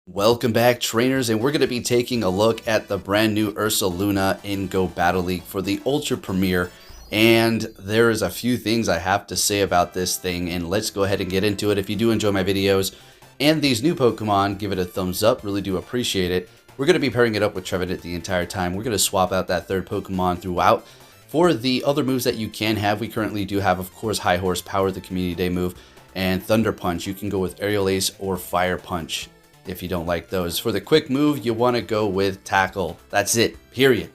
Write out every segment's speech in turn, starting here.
Welcome back, trainers, and we're going to be taking a look at the brand new Ursaluna in Go Battle League for the Ultra Premiere. And there is a few things I have to say about this thing, and let's go ahead and get into it. If you do enjoy my videos and these new Pokemon, give it a thumbs up, really do appreciate it. We're going to be pairing it up with Trevenant the entire time. We're going to swap out that third Pokemon throughout. For the other moves that you can have, we currently do have, of course, High Horsepower, the Community Day move, and Thunder Punch. You can go with Aerial Ace or Fire Punch if you don't like those. For the quick move, you want to go with Tackle. That's it, period.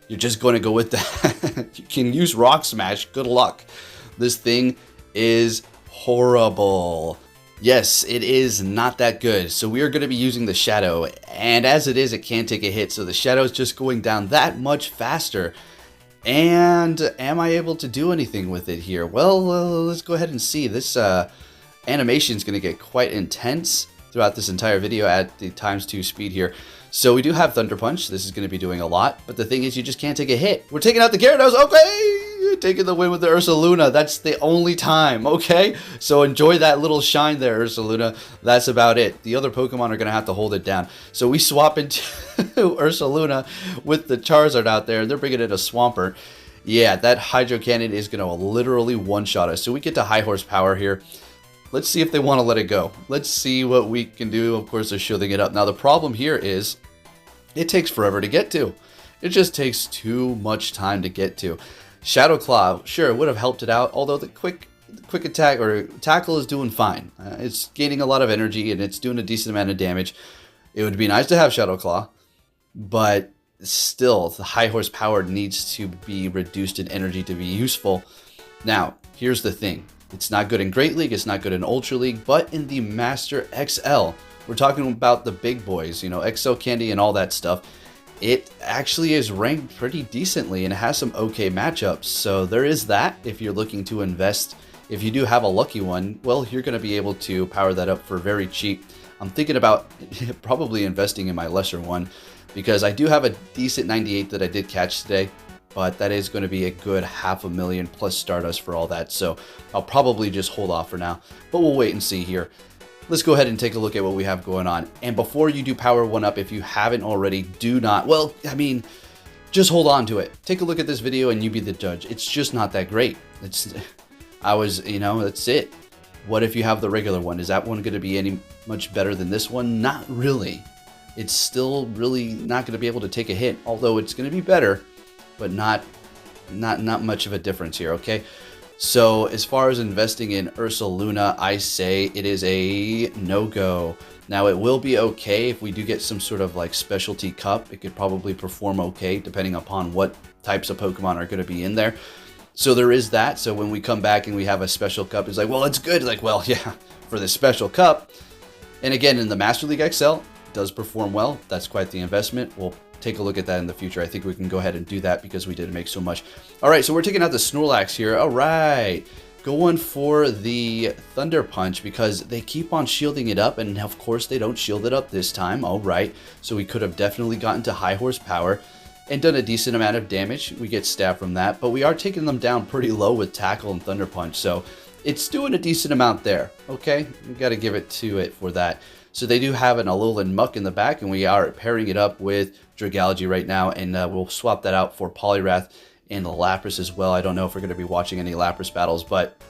You're just going to go with that. You can use Rock Smash, good luck. This thing is horrible. Yes, it is not that good. So we are going to be using the Shadow, and as it is, it can take a hit. So the Shadow is just going down that much faster. And am I able to do anything with it here? Well, let's go ahead and see. This animation is going to get quite intense throughout this entire video at the ×2 speed here. So we do have Thunder Punch. This is going to be doing a lot, but the thing is you just can't take a hit. We're taking out the Gyarados. Okay, taking the win with the Ursaluna. That's the only time. Okay, so enjoy that little shine there, Ursaluna. That's about it. The other Pokemon are going to have to hold it down. So we swap into Ursaluna with the Charizard out there. They're bringing in a Swampert. Yeah, that Hydro Cannon is going to literally one-shot us. So we get to High Horsepower here. Let's see if they want to let it go. Let's see what we can do. Of course, they're shielding it up. Now, the problem here is it takes forever to get to. It just takes too much time to get to. Shadow Claw, sure, it would have helped it out, although the quick attack or tackle is doing fine. It's gaining a lot of energy, and it's doing a decent amount of damage. It would be nice to have Shadow Claw, but still, the High Horsepower needs to be reduced in energy to be useful. Now, here's the thing. It's not good in Great League, it's not good in Ultra League, but in the Master XL, we're talking about the big boys, you know, XL Candy and all that stuff. It actually is ranked pretty decently and it has some okay matchups. So there is that. If you're looking to invest, if you do have a lucky one, well, you're going to be able to power that up for very cheap. I'm thinking about probably investing in my lesser one because I do have a decent 98 that I did catch today. But that is going to be a good $500,000 plus Stardust for all that. So I'll probably just hold off for now. But we'll wait and see here. Let's go ahead and take a look at what we have going on. And before you do power one up, if you haven't already, do not. Well, I mean, just hold on to it. Take a look at this video and you be the judge. It's just not that great. That's it. What if you have the regular one? Is that one going to be any much better than this one? Not really. It's still really not going to be able to take a hit, although it's going to be better. But not much of a difference here, okay? So as far as investing in Ursaluna, I say it is a no-go. Now it will be okay if we do get some sort of like specialty cup. It could probably perform okay depending upon what types of Pokemon are going to be in there. So there is that. So when we come back and we have a special cup, it's like, well, it's good. Like, well, yeah, for the special cup. And again, in the Master League XL, it does perform well. That's quite the investment. We'll take a look at that in the future. I think we can go ahead and do that because we did make so much. All right, so we're taking out the Snorlax here. All right, going for the Thunder Punch because they keep on shielding it up, and of course they don't shield it up this time. All right, so we could have definitely gotten to High Horsepower and done a decent amount of damage. We get stabbed from that, but we are taking them down pretty low with Tackle and Thunder Punch, so it's doing a decent amount there. Okay, we got to give it to it for that. So they do have an Alolan Muck in the back, and we are pairing it up with Dragalge right now, and we'll swap that out for Poliwrath and Lapras as well. I don't know if we're going to be watching any Lapras battles, but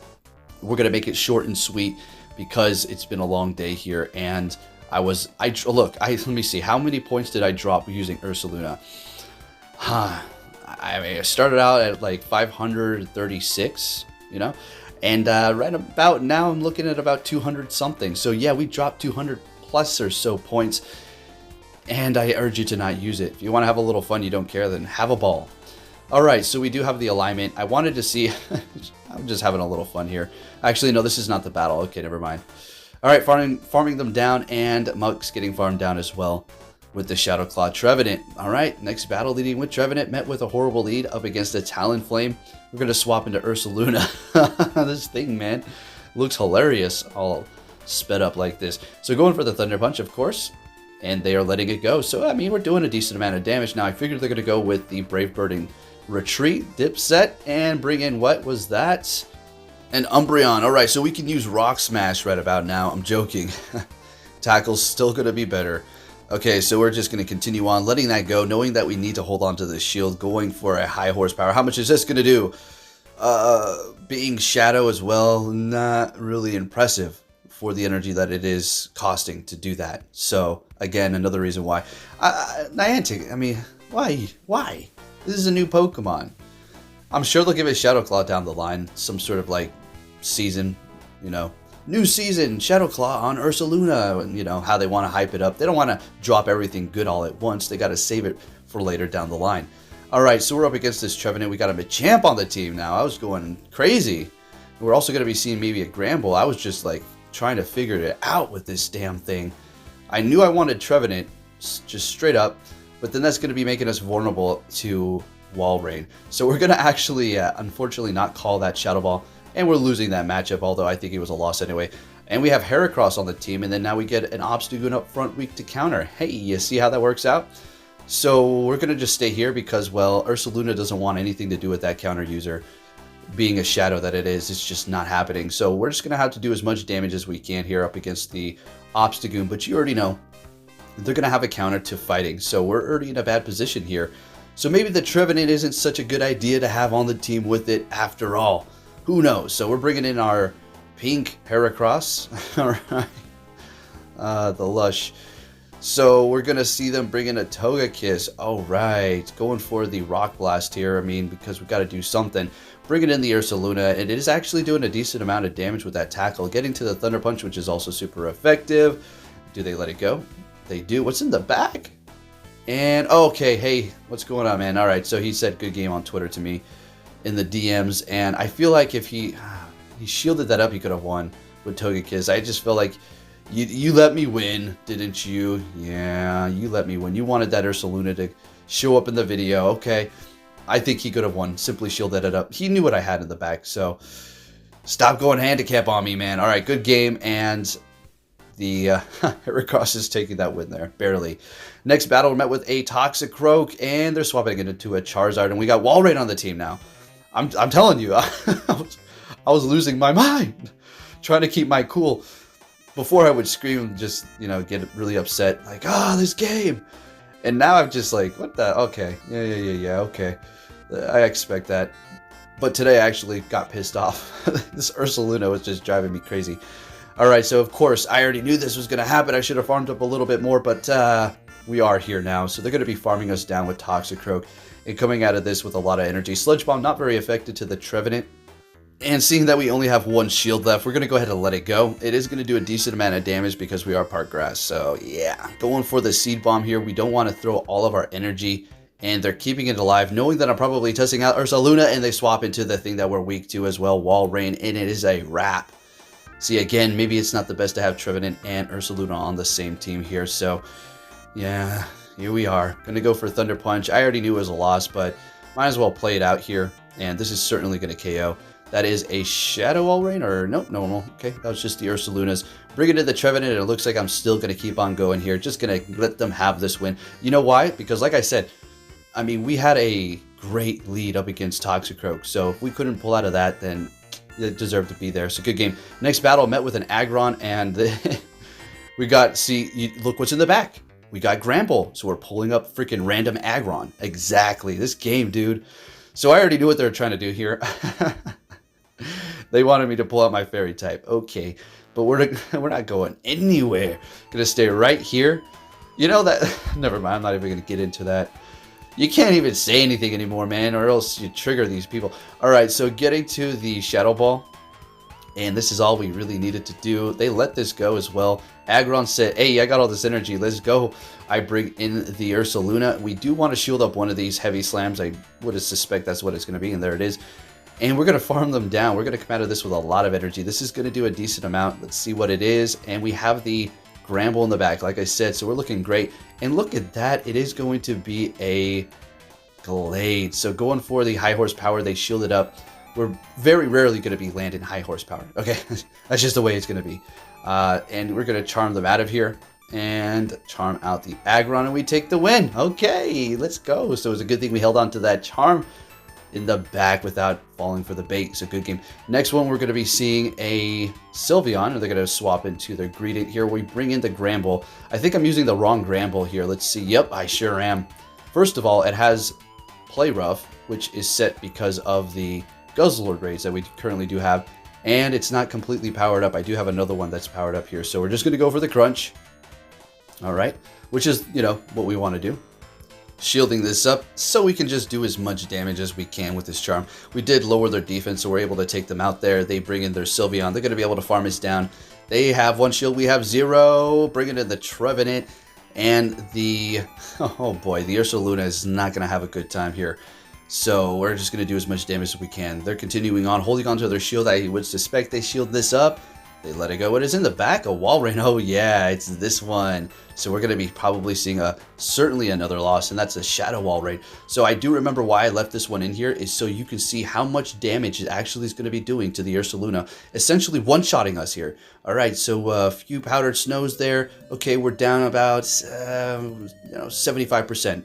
we're going to make it short and sweet because it's been a long day here, and let me see, how many points did I drop using Ursaluna? I mean, I started out at like 536, you know, and right about now I'm looking at about 200 something. So yeah, we dropped 200 plus or so points, and I urge you to not use it. If you want to have a little fun, you don't care, then have a ball. All right, so we do have the alignment. I wanted to see, I'm just having a little fun here. Actually, no, this is not the battle. Okay, never mind. All right, farming them down, and Muck's getting farmed down as well with the Shadow Claw Trevenant. All right, next battle leading with Trevenant, met with a horrible lead up against a Talonflame. We're going to swap into Ursaluna. This thing, man, looks hilarious, all sped up like this. So going for the Thunder Punch, of course, and they are letting it go. So, I mean, we're doing a decent amount of damage. Now, I figured they're going to go with the Brave Bird and Retreat, Dip Set, and bring in, what was that? An Umbreon. All right, so we can use Rock Smash right about now. I'm joking. Tackle's still going to be better. Okay, so we're just going to continue on, letting that go, knowing that we need to hold on to the shield, going for a high horsepower. How much is this going to do? Being Shadow as well, not really impressive for the energy that it is costing to do that. So, again, another reason why. Niantic, I mean, why? This is a new Pokemon. I'm sure they'll give it Shadow Claw down the line, some sort of like season, you know. New season, Shadow Claw on Ursaluna, and you know, how they want to hype it up. They don't want to drop everything good all at once. They got to save it for later down the line. Alright, so we're up against this Trevenant. We got a Machamp on the team now. I was going crazy. We're also going to be seeing maybe a Gramble. I was just like trying to figure it out with this damn thing. I knew I wanted Trevenant, just straight up, but then that's going to be making us vulnerable to Wall Rain. So we're going to actually, unfortunately, not call that Shadow Ball. And we're losing that matchup, although I think it was a loss anyway. And we have Heracross on the team, and then now we get an Obstagoon up front weak to counter. Hey, you see how that works out? So we're going to just stay here because, well, Ursaluna doesn't want anything to do with that counter user. Being a shadow that it is, it's just not happening. So we're just going to have to do as much damage as we can here up against the Obstagoon. But you already know they're going to have a counter to fighting. So we're already in a bad position here. So maybe the Trevenant isn't such a good idea to have on the team with it after all. Who knows? So we're bringing in our pink Heracross. Alright. The Lush. So we're going to see them bring in a Togekiss. Alright. Going for the Rock Blast here. I mean, because we've got to do something. Bringing in the Ursaluna. And it is actually doing a decent amount of damage with that tackle. Getting to the Thunder Punch, which is also super effective. Do they let it go? They do. What's in the back? And, okay, hey, what's going on, man? Alright, so he said good game on Twitter to me in the DMs, and I feel like if he shielded that up, he could have won with Togekiss. I just feel like you let me win, didn't you? Yeah, you let me win. You wanted that Ursaluna to show up in the video. Okay, I think he could have won. Simply shielded it up. He knew what I had in the back, so stop going handicap on me, man. All right, good game, and the Heracross is taking that win there, barely. Next battle, we're met with a Toxicroak, and they're swapping it into a Charizard, and we got Walrein on the team now. I'm telling you, I was losing my mind, trying to keep my cool. Before I would scream and just, you know, get really upset, like, this game. And now I'm just like, what the, okay, yeah, okay. I expect that. But today I actually got pissed off. This Ursaluna was just driving me crazy. Alright, so of course, I already knew this was going to happen. I should have farmed up a little bit more, but we are here now. So they're going to be farming us down with Toxicroak and coming out of this with a lot of energy. Sludge Bomb, not very effective to the Trevenant. And seeing that we only have one shield left, we're going to go ahead and let it go. It is going to do a decent amount of damage because we are part grass. So yeah, going for the Seed Bomb here. We don't want to throw all of our energy. And they're keeping it alive, knowing that I'm probably testing out Ursaluna, and they swap into the thing that we're weak to as well, Walrein, and it is a wrap. See, again, maybe it's not the best to have Trevenant and Ursaluna on the same team here. So yeah, here we are. Going to go for Thunder Punch. I already knew it was a loss, but might as well play it out here. And this is certainly going to KO. That is a Shadow Walrein, or nope, normal. Okay, that was just the Ursalunas. Bring it to the Trevenant, and it looks like I'm still going to keep on going here. Just going to let them have this win. You know why? Because like I said, I mean, we had a great lead up against Toxicroak. So if we couldn't pull out of that, then it deserved to be there. So good game. Next battle, met with an Aggron, and we got, see, look what's in the back. We got Gramble, so we're pulling up freaking random Aggron. Exactly, this game, dude. So I already knew what they were trying to do here. They wanted me to pull out my fairy type. Okay, but we're not going anywhere. Gonna stay right here. You know that, never mind, I'm not even gonna get into that. You can't even say anything anymore, man, or else you trigger these people. Alright, so getting to the Shadow Ball. And this is all we really needed to do. They let this go as well. Aggron said, hey, I got all this energy. Let's go. I bring in the Ursaluna. We do want to shield up one of these heavy slams. I would suspect that's what it's going to be. And there it is. And we're going to farm them down. We're going to come out of this with a lot of energy. This is going to do a decent amount. Let's see what it is. And we have the Gramble in the back, like I said. So we're looking great. And look at that. It is going to be a Glade. So going for the high horsepower, they shielded up. We're very rarely going to be landing high horsepower. Okay, that's just the way it's going to be. And we're going to charm them out of here and charm out the Aggron, and we take the win. Okay, let's go. So it was a good thing we held on to that charm. in the back without falling for the bait. It's a good game. Next one, we're going to be seeing a Sylveon, and they're going to swap into their Greedent here. We bring in the Gramble. I think I'm using the wrong Gramble here. Let's see. Yep, I sure am. First of all, it has Play Rough, which is set because of the Guzzlord raids that we currently do have, and it's not completely powered up. I do have another one that's powered up here, so we're just going to go for the Crunch. All right, which is, you know, what we want to do. Shielding this up so we can just do as much damage as we can with this charm. We did lower their defense, so we're able to take them out there. They bring in their Sylveon. They're going to be able to farm us down. They have 1 shield. We have 0. Bringing in the Trevenant. And the, oh boy, the Ursaluna is not going to have a good time here. So we're just going to do as much damage as we can. They're continuing on, holding on to their shield. I would suspect they shield this up. They let it go. What is in the back? A wall rain. Oh yeah, it's this one. So we're going to be probably seeing certainly another loss, and that's a Shadow Wall raid. So I do remember why I left this one in here is so you can see how much damage it actually is going to be doing to the Ursaluna, essentially one-shotting us here. All right, so a few powdered snows there. Okay, we're down about 75%,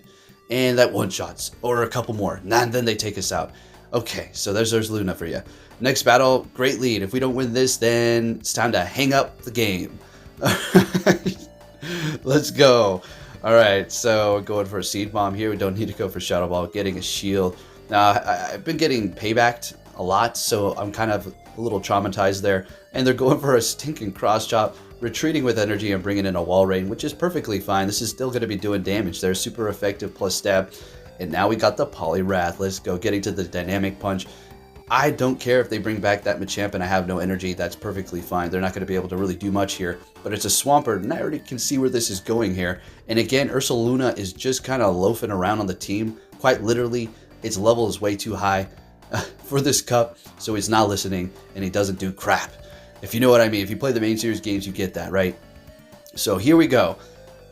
and that one-shots, or a couple more, and then they take us out. Okay, so there's Ursaluna for you. Next battle, great lead. If we don't win this, then it's time to hang up the game. Let's go. All right, so going for a Seed Bomb here. We don't need to go for Shadow Ball. Getting a shield. Now, I've been getting paybacked a lot, so I'm kind of a little traumatized there. And they're going for a stinking Cross Chop, retreating with energy and bringing in a Wall Rain, which is perfectly fine. This is still going to be doing damage. They're super effective plus stab. And now we got the Poliwrath. Let's go. Getting to the Dynamic Punch. I don't care if they bring back that Machamp and I have no energy. That's perfectly fine. They're not going to be able to really do much here. But it's a Swampert, and I already can see where this is going here. And again, Ursaluna is just kind of loafing around on the team. Quite literally, its level is way too high for this cup, so he's not listening, and he doesn't do crap. If you know what I mean. If you play the main series games, you get that, right? So here we go.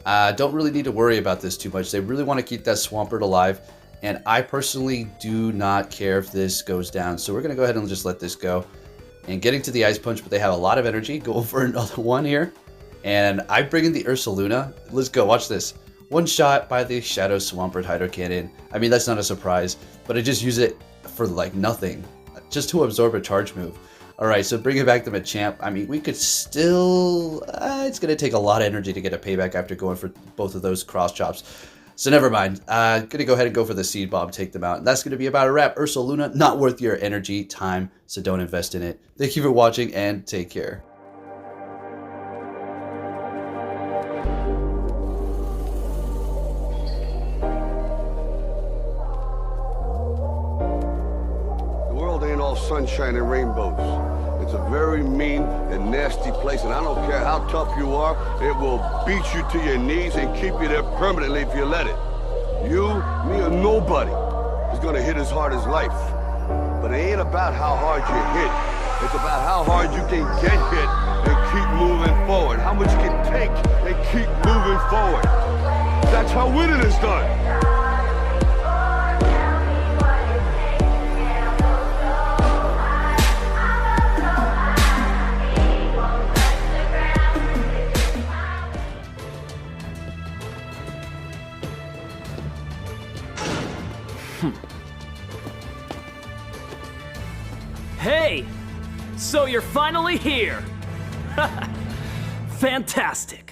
Don't really need to worry about this too much. They really want to keep that Swampert alive. And I personally do not care if this goes down. So we're going to go ahead and just let this go. And getting to the Ice Punch, but they have a lot of energy. Go for another one here. And I bring in the Ursaluna. Let's go. Watch this. One shot by the Shadow Swampert Hydro Cannon. I mean, that's not a surprise. But I just use it for like nothing. Just to absorb a charge move. Alright, so bringing back the Machamp. I mean, we could still... it's going to take a lot of energy to get a payback after going for both of those Cross Chops. So never mind. Gonna go ahead and go for the Seed Bomb, take them out. And that's gonna be about a wrap. Ursaluna, not worth your energy, time, so don't invest in it. Thank you for watching and take care. The world ain't all sunshine and rainbows. It's a very mean and nasty place, and I don't care how tough you are, it will beat you to your knees and keep you there permanently if you let it. You, me, or nobody is gonna hit as hard as life. But it ain't about how hard you hit. It's about how hard you can get hit and keep moving forward. How much you can take and keep moving forward. That's how winning is done. Hey! So you're finally here! Fantastic!